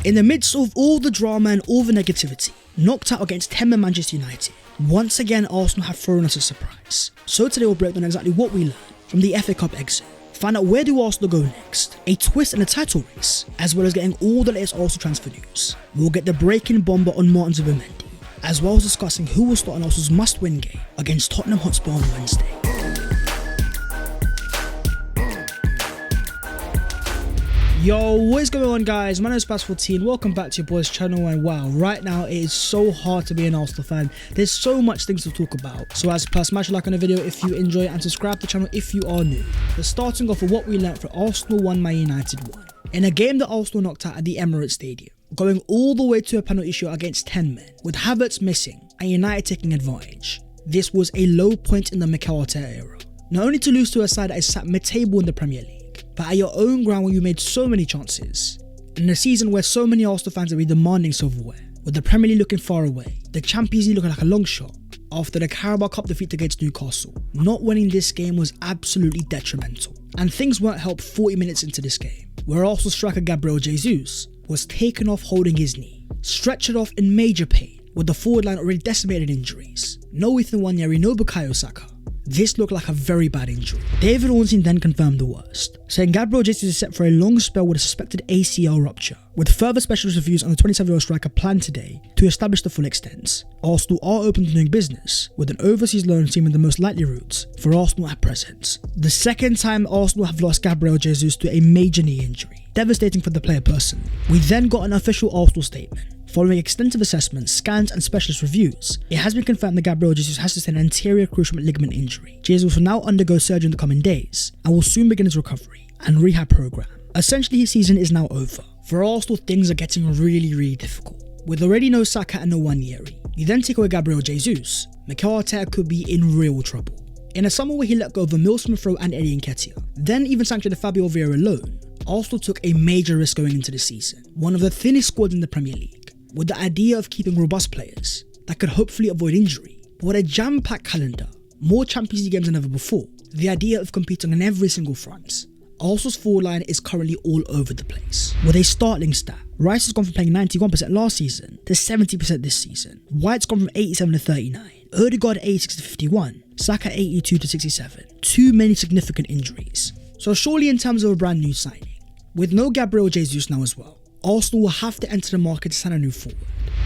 In the midst of all the drama and all the negativity, knocked out against 10-man Manchester United, once again Arsenal have thrown us a surprise. So today we'll break down exactly what we learned from the FA Cup exit, find out where do Arsenal go next, a twist in the title race, as well as getting all the latest Arsenal transfer news. We'll get the breaking bomber on Martin Zubimendi, as well as discussing who will start on Arsenal's must-win game against Tottenham Hotspur on Wednesday. Yo, what is going on guys? My name is Bass14, welcome back to your boys channel, and wow, right now it is so hard to be an Arsenal fan. There's so much things to talk about. So as per, smash a like on the video if you enjoy it and subscribe to the channel if you are new. But starting off with what we learnt for Arsenal 1, Man United 1. In a game that Arsenal knocked out at the Emirates Stadium, going all the way to a penalty shootout against 10 men, with Havertz missing and United taking advantage. This was a low point in the Mikel Arteta era. Not only to lose to a side that is sat mid-table in the Premier League, but at your own ground where you made so many chances. In a season where so many Arsenal fans are demanding silverware, with the Premier League looking far away, the Champions League looking like a long shot, after the Carabao Cup defeat against Newcastle, not winning this game was absolutely detrimental. And things weren't helped 40 minutes into this game, where Arsenal striker Gabriel Jesus was taken off holding his knee, stretchered off in major pain, with the forward line already decimated in injuries. No Ethan Nwaneri, no Bukayo Saka. This looked like a very bad injury. David Ornstein then confirmed the worst, saying Gabriel Jesus is set for a long spell with a suspected ACL rupture, with further specialist reviews on the 27-year-old striker planned today to establish the full extent. Arsenal are open to doing business, with an overseas loan seeming the most likely route for Arsenal at present. The second time Arsenal have lost Gabriel Jesus to a major knee injury, devastating for the player personally. We then got an official Arsenal statement. Following extensive assessments, scans and specialist reviews, it has been confirmed that Gabriel Jesus has sustained an anterior cruciate ligament injury. Jesus will now undergo surgery in the coming days and will soon begin his recovery and rehab program. Essentially, his season is now over. For Arsenal, things are getting really difficult. With already no Saka and no Nwaneri, you then take away Gabriel Jesus, Mikel Arteta could be in real trouble. In a summer where he let go of Emile Smith-Rowe and Eddie Nketiah, then even sanctioned the Fabio Vieira loan, Arsenal took a major risk going into the season, one of the thinnest squads in the Premier League, with the idea of keeping robust players that could hopefully avoid injury. But with a jam-packed calendar, more Champions League games than ever before, the idea of competing on every single front, Arsenal's forward line is currently all over the place. With a startling stat, Rice has gone from playing 91% last season to 70% this season. White's gone from 87 to 39, Ødegaard 86 to 51, Saka 82 to 67. Too many significant injuries. So surely in terms of a brand new signing, with no Gabriel Jesus now as well, Arsenal will have to enter the market to sign a new forward.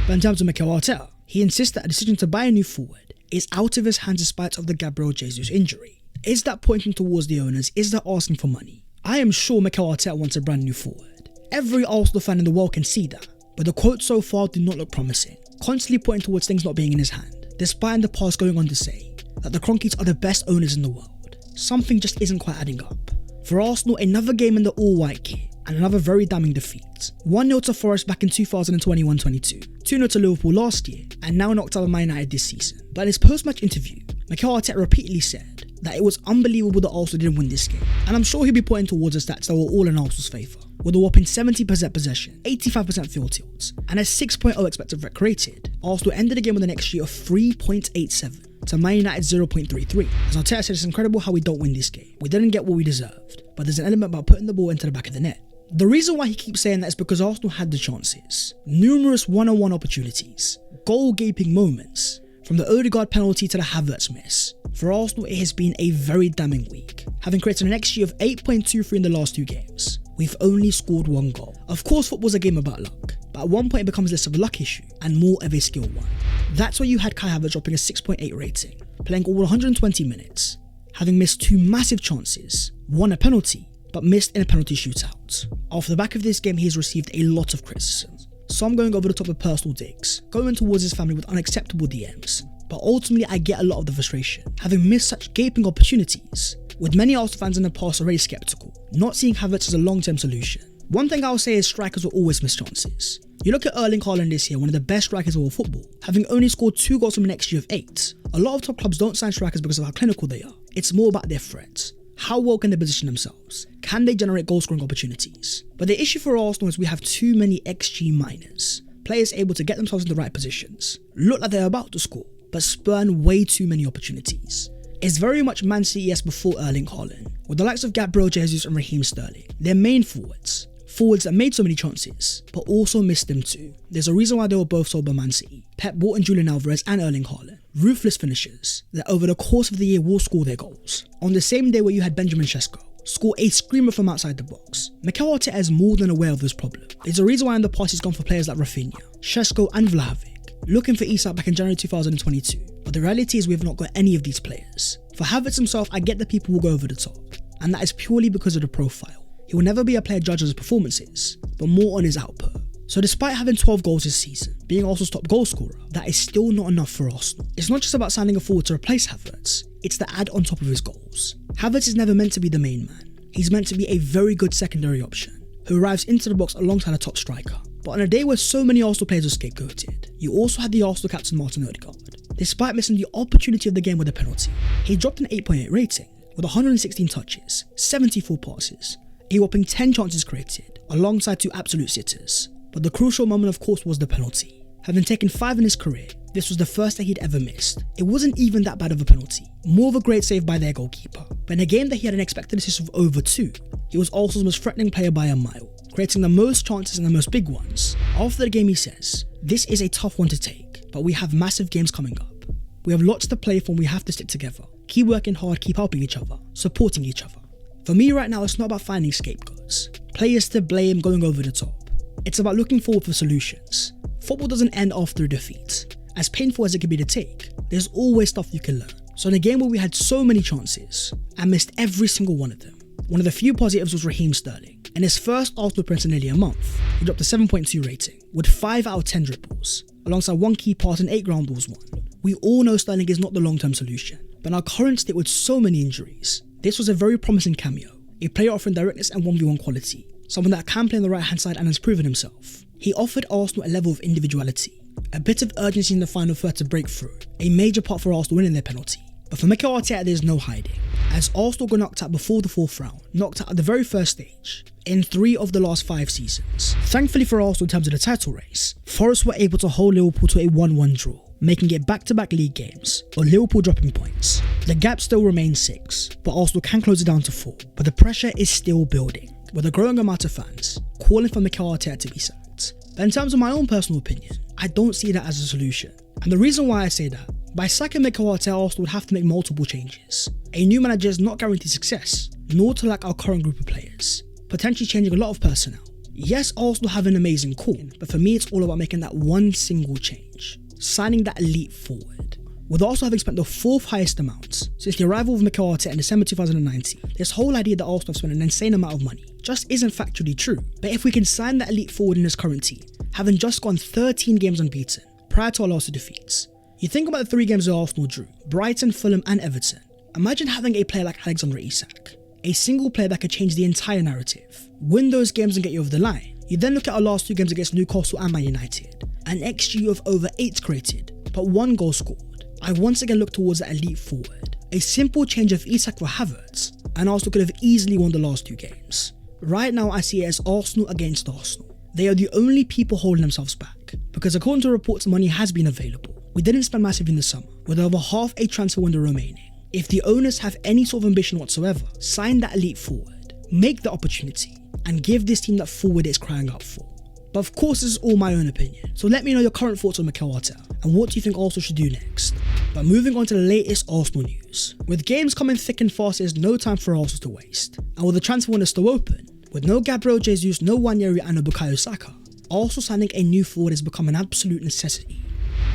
But in terms of Mikel Arteta, he insists that a decision to buy a new forward is out of his hands despite of the Gabriel Jesus injury. Is that pointing towards the owners? Is that asking for money? I am sure Mikel Arteta wants a brand new forward. Every Arsenal fan in the world can see that, but the quotes so far do not look promising, constantly pointing towards things not being in his hand, despite in the past going on to say that the Cronkies are the best owners in the world. Something just isn't quite adding up. For Arsenal, another game in the all-white kit, and another very damning defeat. 1-0 to Forest back in 2021-22, 2-0 to Liverpool last year, and now knocked out of Man United this season. But in his post-match interview, Mikel Arteta repeatedly said that it was unbelievable that Arsenal didn't win this game, and I'm sure he'll be pointing towards the stats that were all in Arsenal's favour, with a whopping 70% possession, 85% field tilt, and a 6.0 expected rec rated. Arsenal ended the game with an XG of 3.87 to Man United 0.33. As Arteta said, it's incredible how we don't win this game. We didn't get what we deserved, but there's an element about putting the ball into the back of the net. The reason why he keeps saying that is because Arsenal had the chances, numerous one-on-one opportunities, goal-gaping moments, from the Ødegaard penalty to the Havertz miss. For Arsenal, it has been a very damning week, having created an XG of 8.23 in the last 2 games. We've only scored 1 goal. Of course, football's a game about luck, but at one point it becomes less of a luck issue and more of a skill one. That's why you had Kai Havertz dropping a 6.8 rating, playing all 120 minutes, having missed 2 massive chances, 1 a penalty, but missed in a penalty shootout. Off the back of this game, he has received a lot of criticism, some going over the top of personal digs, going towards his family with unacceptable DMs, but ultimately I get a lot of the frustration, having missed such gaping opportunities, with many Arsenal fans in the past already sceptical, not seeing Havertz as a long-term solution. One thing I'll say is strikers will always miss chances. You look at Erling Haaland this year, one of the best strikers of all football, having only scored 2 goals from an XG of 8. A lot of top clubs don't sign strikers because of how clinical they are. It's more about their threats. How well can they position themselves? Can they generate goal-scoring opportunities? But the issue for Arsenal is we have too many XG minors. Players able to get themselves in the right positions, look like they're about to score, but spurn way too many opportunities. It's very much Man City as before Erling Haaland, with the likes of Gabriel Jesus and Raheem Sterling, their main forwards, Forwards that made so many chances, but also missed them too. There's a reason why they were both sold by Man City. Pep bought in Julian Alvarez and Erling Haaland. Ruthless finishers that over the course of the year will score their goals. On the same day where you had Benjamin Sesko score a screamer from outside the box, Mikel Arteta is more than aware of this problem. There's a reason why in the past he's gone for players like Rafinha, Sesko and Vlahovic, looking for Isak back in January 2022. But the reality is we have not got any of these players. For Havertz himself, I get that people will go over the top, and that is purely because of the profile. He will never be a player judged on his performances, but more on his output. So despite having 12 goals this season, being Arsenal's top goal scorer, that is still not enough for Arsenal. It's not just about signing a forward to replace Havertz, it's the add on top of his goals. Havertz is never meant to be the main man. He's meant to be a very good secondary option, who arrives into the box alongside a top striker. But on a day where so many Arsenal players were scapegoated, you also had the Arsenal captain Martin Ødegaard. Despite missing the opportunity of the game with a penalty, he dropped an 8.8 rating with 116 touches, 74 passes, a whopping 10 chances created, alongside 2 absolute sitters. But the crucial moment of course was the penalty. Having taken 5 in his career, this was the first that he'd ever missed. It wasn't even that bad of a penalty, more of a great save by their goalkeeper. But in a game that he had an expected assist of over 2, he was Arsenal's most threatening player by a mile, creating the most chances and the most big ones. After the game he says, "This is a tough one to take, but we have massive games coming up. We have lots to play for and we have to stick together. Keep working hard, keep helping each other, supporting each other." For me right now, it's not about finding scapegoats, players to blame going over the top. It's about looking forward for solutions. Football doesn't end after a defeat. As painful as it can be to take, there's always stuff you can learn. So in a game where we had so many chances and missed every single one of them, one of the few positives was Raheem Sterling. In his first Arsenal appearance in nearly a month, he dropped a 7.2 rating with 5 out of 10 dribbles, alongside 1 key pass and 8 ground balls won. We all know Sterling is not the long-term solution, but in our current state with so many injuries, this was a very promising cameo, a player offering directness and 1v1 quality, someone that can play on the right hand side and has proven himself. He offered Arsenal a level of individuality, a bit of urgency in the final third to break through, a major part for Arsenal winning their penalty. But for Mikel Arteta there's no hiding, as Arsenal got knocked out before the 4th round, knocked out at the very first stage, in 3 of the last 5 seasons. Thankfully for Arsenal in terms of the title race, Forest were able to hold Liverpool to a 1-1 draw, making it back-to-back league games, or Liverpool dropping points. The gap still remains 6, but Arsenal can close it down to 4. But the pressure is still building, with a growing amount of fans calling for Mikel Arteta to be sacked. But in terms of my own personal opinion, I don't see that as a solution. And the reason why I say that, by sacking Mikel Arteta, Arsenal would have to make multiple changes. A new manager is not guaranteed success, nor to lack our current group of players, potentially changing a lot of personnel. Yes, Arsenal have an amazing core, but for me it's all about making that one single change, signing that elite forward. With Arsenal having spent the 4th highest amount since the arrival of Mikel Arteta in December 2019, this whole idea that Arsenal have spent an insane amount of money just isn't factually true. But if we can sign that elite forward in this current team, having just gone 13 games unbeaten prior to our last 2 defeats, you think about the 3 games that Arsenal drew, Brighton, Fulham and Everton. Imagine having a player like Alexander Isak, a single player that could change the entire narrative, win those games and get you over the line. You then look at our last 2 games against Newcastle and Man United, an XG of over 8 created, but 1 goal scored. I once again look towards that elite forward. A simple change of Isak for Havertz, and Arsenal could have easily won the last 2 games. Right now I see it as Arsenal against Arsenal. They are the only people holding themselves back, because according to reports money has been available. We didn't spend massively in the summer, with over half a transfer window remaining. If the owners have any sort of ambition whatsoever, sign that elite forward, make the opportunity, and give this team that forward it's crying out for. But of course this is all my own opinion, so let me know your current thoughts on Mikel Arteta, and what do you think Arsenal should do next. But moving on to the latest Arsenal news. With games coming thick and fast, there's no time for Arsenal to waste. And with the transfer window still open, with no Gabriel Jesus, no Nwaneri and no Bukayo Saka, Arsenal signing a new forward has become an absolute necessity.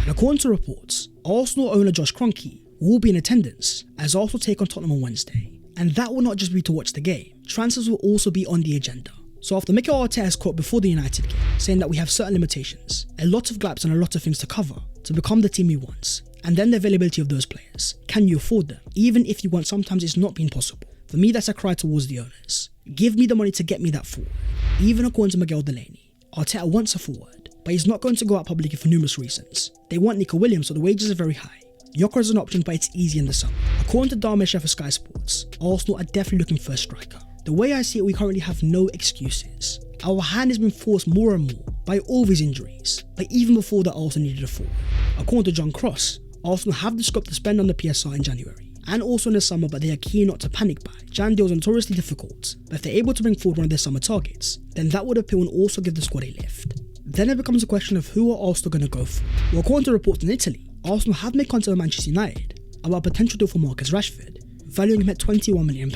And according to reports, Arsenal owner Josh Kroenke will be in attendance as Arsenal take on Tottenham on Wednesday. And that will not just be to watch the game, transfers will also be on the agenda. So after Mikel Arteta has caught before the United game, saying that we have certain limitations, a lot of gaps and a lot of things to cover to become the team he wants, and then the availability of those players. Can you afford them? Even if you want, sometimes it's not been possible. For me, that's a cry towards the owners. Give me the money to get me that forward. Even according to Miguel Delaney, Arteta wants a forward, but he's not going to go out publicly for numerous reasons. They want Nico Williams, so the wages are very high. Gyökeres is an option, but it's easy in the summer. According to Darmesh for Sky Sports, Arsenal are definitely looking for a striker. The way I see it, we currently have no excuses. Our hand has been forced more and more by all these injuries, but even before that Arsenal needed a forward. According to John Cross, Arsenal have the scope to spend on the PSR in January. and also in the summer, but they are keen not to panic buy. Jan deals are notoriously difficult, but if they're able to bring forward one of their summer targets, then that would appeal and also give the squad a lift. Then it becomes a question of who are Arsenal going to go for. Well, according to reports in Italy, Arsenal have made contact with Manchester United about a potential deal for Marcus Rashford, valuing him at £21 million.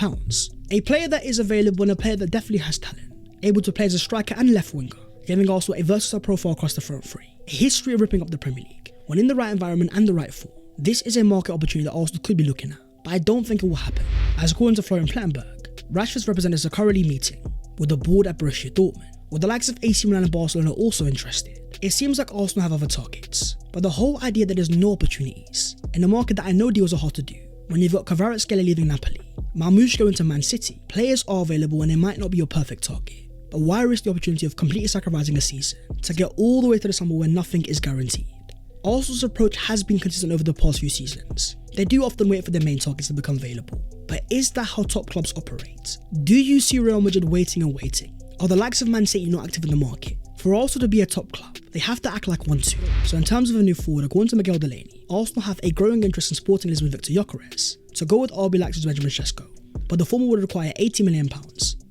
A player that is available and a player that definitely has talent, able to play as a striker and left winger, giving Arsenal a versatile profile across the front three, a history of ripping up the Premier League. When in the right environment and the right form, this is a market opportunity that Arsenal could be looking at, but I don't think it will happen. As according to Florian Plettenberg, Rashford's representatives are currently meeting with the board at Borussia Dortmund, with the likes of AC Milan and Barcelona also interested. It seems like Arsenal have other targets, but the whole idea that there's no opportunities, in a market that I know deals are hard to do, when you've got Havertz and Ødegaard leaving Napoli, Marmoush going to Man City, players are available and they might not be your perfect target. But why risk the opportunity of completely sacrificing a season to get all the way to the summer where nothing is guaranteed? Arsenal's approach has been consistent over the past few seasons. They do often wait for their main targets to become available. But is that how top clubs operate? Do you see Real Madrid waiting and waiting? Are the likes of Man City not active in the market? For Arsenal to be a top club, they have to act like one too. So in terms of a new forward, according to Miguel Delaney, Arsenal have a growing interest in sporting Lisbon Victor Gyökeres to go with RB Leipzig's Benjamin Sesko. But the former would require £80 million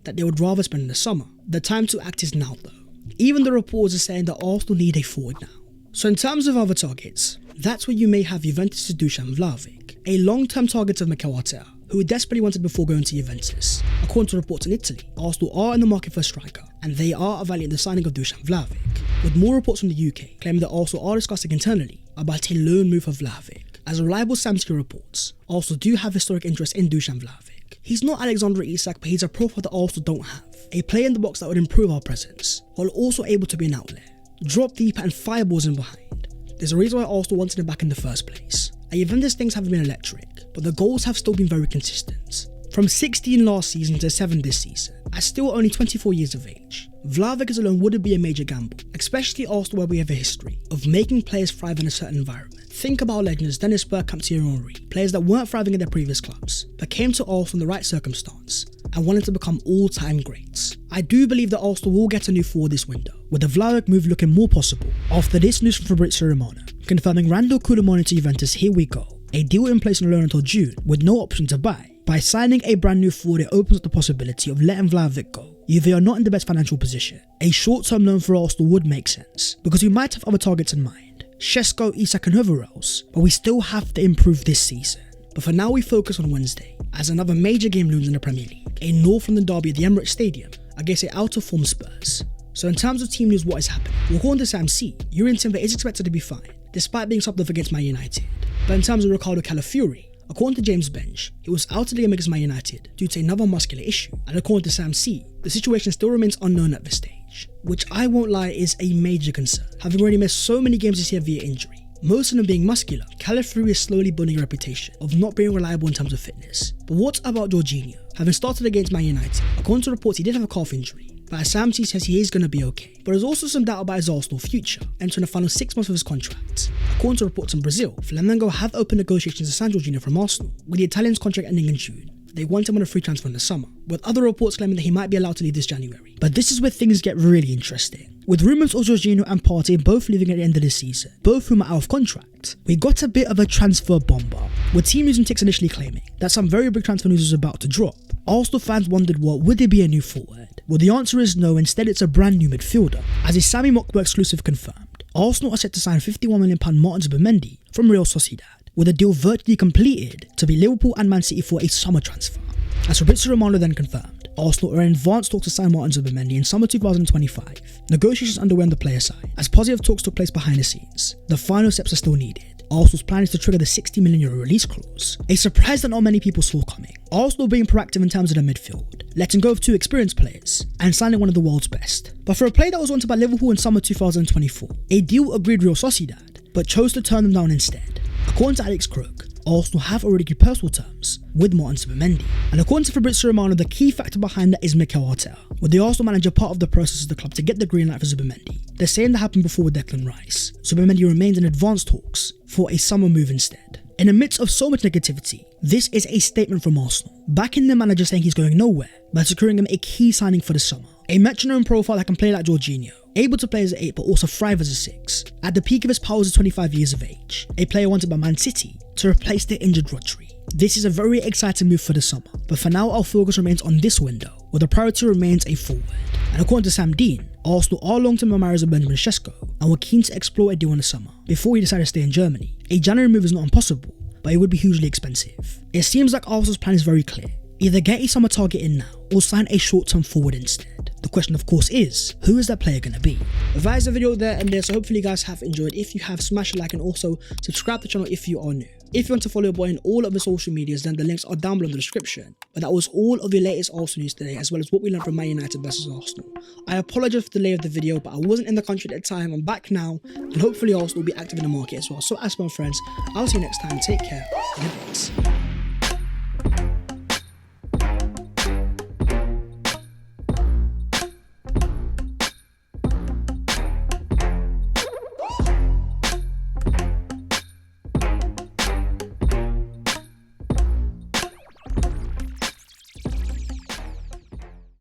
that they would rather spend in the summer. The time to act is now though. Even the reports are saying that Arsenal need a forward now. So in terms of other targets, that's where you may have Juventus' Dusan Vlahovic, a long-term target of Mikel Arteta, who desperately wanted before going to Juventus. According to reports in Italy, Arsenal are in the market for a striker, and they are evaluating the signing of Dusan Vlahovic, with more reports from the UK claiming that Arsenal are discussing internally about a loan move for Vlahovic. As reliable Statistical reports, Arsenal do have historic interest in Dusan Vlahovic. He's not Alexander Isak, but he's a profile that Arsenal don't have. A player in the box that would improve our presence, while also able to be an outlet. Drop deeper and fire balls in behind. There's a reason why Arsenal wanted him back in the first place. At Juventus things haven't been electric, but the goals have still been very consistent. From 16 last season to 7 this season, at still only 24 years of age, Vlahovic as alone wouldn't be a major gamble, especially Arsenal where we have a history of making players thrive in a certain environment. Think about legends Dennis Bergkamp, Thierry Henry, players that weren't thriving in their previous clubs, but came to Arsenal in the right circumstance and wanted to become all-time greats. I do believe that Arsenal will get a new forward this window, with the Vlahovic move looking more possible. After this news from Fabrizio Romano, confirming Randall Koulibaly to Juventus, here we go. A deal in place on loan until June with no option to buy. By signing a brand new forward, it opens up the possibility of letting Vlahovic go. If they are not in the best financial position, a short-term loan for Arsenal would make sense, because we might have other targets in mind, Sesko, Isak and whoever else, but we still have to improve this season. But for now we focus on Wednesday, as another major game looms in the Premier League, a North London derby at the Emirates Stadium against a out-of-form Spurs. So in terms of team news, what is happening? Well, according to Sam C, Yuri Timber is expected to be fine, despite being subbed off against Man United. But in terms of Ricardo Calafiori, according to James Bench, he was out of the game against Man United due to another muscular issue, and according to Sam C, the situation still remains unknown at this stage, which I won't lie is a major concern, having already missed so many games this year via injury. Most of them being muscular, Calafiori is slowly building a reputation of not being reliable in terms of fitness. But what about Jorginho? Having started against Man United, according to reports he did have a calf injury, but as Sam C says he is going to be okay. But there's also some doubt about his Arsenal future, entering the final 6 months of his contract. According to reports in Brazil, Flamengo have opened negotiations to sign Jorginho from Arsenal, with the Italian's contract ending in June. They want him on a free transfer in the summer, with other reports claiming that he might be allowed to leave this January. But this is where things get really interesting. With rumours of Jorginho and Partey both leaving at the end of the season, both whom are out of contract, we got a bit of a transfer bomber, with Team News and Ticks initially claiming that some very big transfer news was about to drop. Arsenal fans wondered, well, would there be a new forward? Well, the answer is no, instead it's a brand new midfielder, as a Sammy Mokbo exclusive confirmed. Arsenal are set to sign £51 million Martin Zubimendi from Real Sociedad, with a deal virtually completed to be Liverpool and Man City for a summer transfer. As Fabrizio Romano then confirmed, Arsenal are in advanced talks to sign Martin Zubimendi in summer 2025. Negotiations underway on the player side, as positive talks took place behind the scenes. The final steps are still needed. Arsenal's plan is to trigger the €60 million release clause, a surprise that not many people saw coming. Arsenal being proactive in terms of their midfield, letting go of 2 experienced players, and signing one of the world's best. But for a player that was wanted by Liverpool in summer 2024, a deal agreed Real Sociedad, but chose to turn them down instead. According to Alex Crook, Arsenal have already agreed personal terms with Martin Zubimendi. And according to Fabrizio Romano, the key factor behind that is Mikel Arteta, with the Arsenal manager part of the process of the club to get the green light for Zubimendi. The same that happened before with Declan Rice. Zubimendi remains in advanced talks for a summer move instead. In the midst of so much negativity, this is a statement from Arsenal, backing the manager saying he's going nowhere, by securing him a key signing for the summer. A metronome profile that can play like Jorginho, able to play as an 8 but also thrive as a 6. At the peak of his powers at 25 years of age, a player wanted by Man City to replace their injured Rodri. This is a very exciting move for the summer, but for now our focus remains on this window, where the priority remains a forward. And according to Sam Dean, Arsenal are long-term admirers of Benjamin Sesko and were keen to explore a deal in the summer before he decided to stay in Germany. A January move is not impossible, but it would be hugely expensive. It seems like Arsenal's plan is very clear. Either get a summer target in now or sign a short-term forward instead. The question of course is, who is that player going to be? That is the video there and there, so hopefully you guys have enjoyed. If you have, smash a like and also subscribe to the channel if you are new. If you want to follow your boy on all of the social medias, then the links are down below in the description. But that was all of your latest Arsenal news today, as well as what we learned from Man United versus Arsenal. I apologize for the delay of the video, but I wasn't in the country at the time. I'm back now, and hopefully Arsenal will be active in the market as well. So as my friends, I'll see you next time. Take care. And